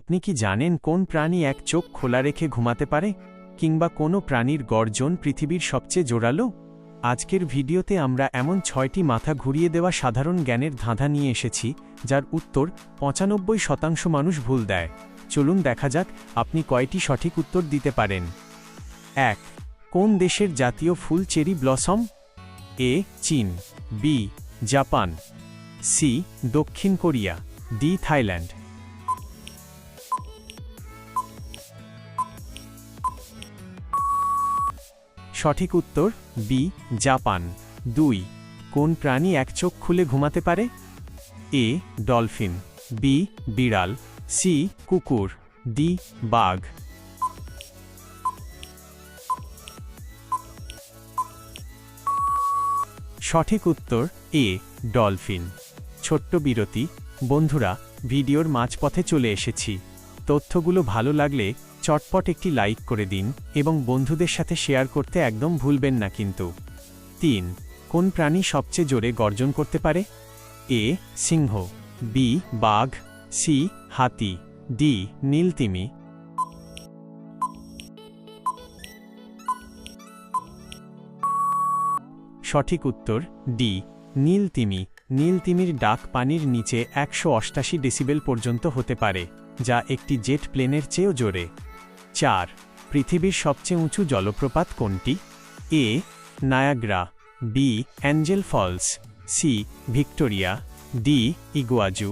আপনি কি জানেন কোন প্রাণী এক চোখ খোলা রেখে ঘুমাতে পারে, কিংবা কোনো প্রাণীর গর্জন পৃথিবীর সবচেয়ে জোরালো? আজকের ভিডিওতে আমরা এমন 6টি মাথা ঘুরিয়ে দেওয়া সাধারণ জ্ঞানের ধাঁধা নিয়ে এসেছি যার উত্তর 95% মানুষ ভুল দেয়। চলুন দেখা যাক আপনি কয়টি সঠিক উত্তর দিতে পারেন। 1. কোন দেশের জাতীয় ফুল চেরি ব্লসম? এ. চীন, বি. Japan, C. দক্ষিণ কোরিয়া, ডি. থাইল্যান্ড। সঠিক উত্তর বি. জাপান। 2. কোন প্রাণী এক চোখ খুলে ঘুমাতে পারে? এ. Dolphin, B. বিড়াল, সি. কুকুর, ডি. বাঘ। সঠিক উত্তর এ. ডলফিন। ছোট্ট বিরতি। বন্ধুরা, ভিডিওর মাঝপথে চলে এসেছি। তথ্যগুলো ভালো লাগলে চটপট একটি লাইক করে দিন এবং বন্ধুদের সাথে শেয়ার করতে একদম ভুলবেন না কিন্তু। 3. কোন প্রাণী সবচেয়ে জোরে গর্জন করতে পারে? এ. সিংহ, বি. বাঘ, সি. হাতি, ডি. নীলতিমি। সঠিক উত্তর ডি. নীলতিমি। নীলতিমির ডাক পানির নিচে 188 ডেসিবেল পর্যন্ত হতে পারে, যা একটি জেট প্লেনের চেয়েও জোরে। 4. পৃথিবীর সবচেয়ে উঁচু জলপ্রপাত কোনটি? A. Niagara, B. Angel Falls, C. Victoria, D. Iguazu.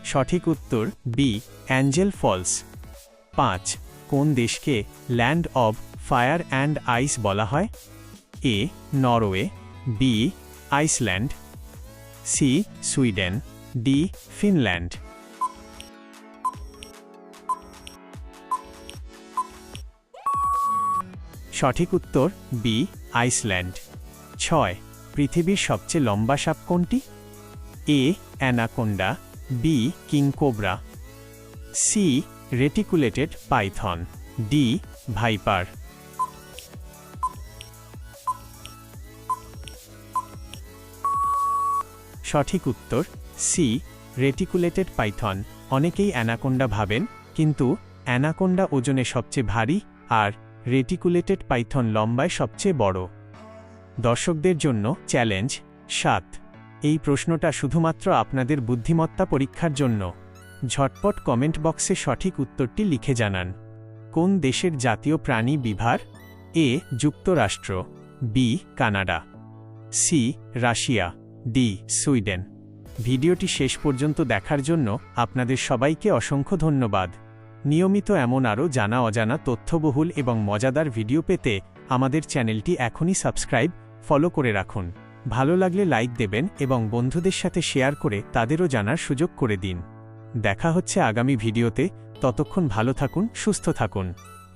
সঠিক উত্তর বি. Angel Falls. 5. কোন দেশকে land of fire and ice বলা হয়? A. Norway, B. Iceland, C. Sweden, D. Finland. সঠিক উত্তর বি. আইসল্যান্ড। 6. পৃথিবীর সবচেয়ে লম্বা সাপ কোনটি? A. Anaconda, B. King cobra, C. Reticulated python, D. Viper. সঠিক উত্তর সি. Reticulated python. অনেকেই অ্যানাকোন্ডা ভাবেন, কিন্তু অ্যানাকোন্ডা ওজনে সবচেয়ে ভারী আর রেটিকুলেটেড পাইথন লম্বায় সবচেয়ে বড়। দর্শকদের জন্য চ্যালেঞ্জ। 7. এই প্রশ্নটা শুধুমাত্র আপনাদের বুদ্ধিমত্তা পরীক্ষার জন্য। ঝটপট কমেন্ট বক্সে সঠিক উত্তরটি লিখে জানান। কোন দেশের জাতীয় প্রাণী বিভার? এ. যুক্তরাষ্ট্র, B. Canada, C. Russia, D. Sweden. ভিডিওটি শেষ পর্যন্ত দেখার জন্য আপনাদের সবাইকে অসংখ্য ধন্যবাদ। নিয়মিত এমন আরও জানা অজানা তথ্যবহুল এবং মজাদার ভিডিও পেতে আমাদের চ্যানেলটি এখনই সাবস্ক্রাইব, ফলো করে রাখুন। ভালো লাগলে লাইক দেবেন এবং বন্ধুদের সাথে শেয়ার করে তাদেরও জানার সুযোগ করে দিন। দেখা হচ্ছে আগামী ভিডিওতে। ততক্ষণ ভালো থাকুন, সুস্থ থাকুন।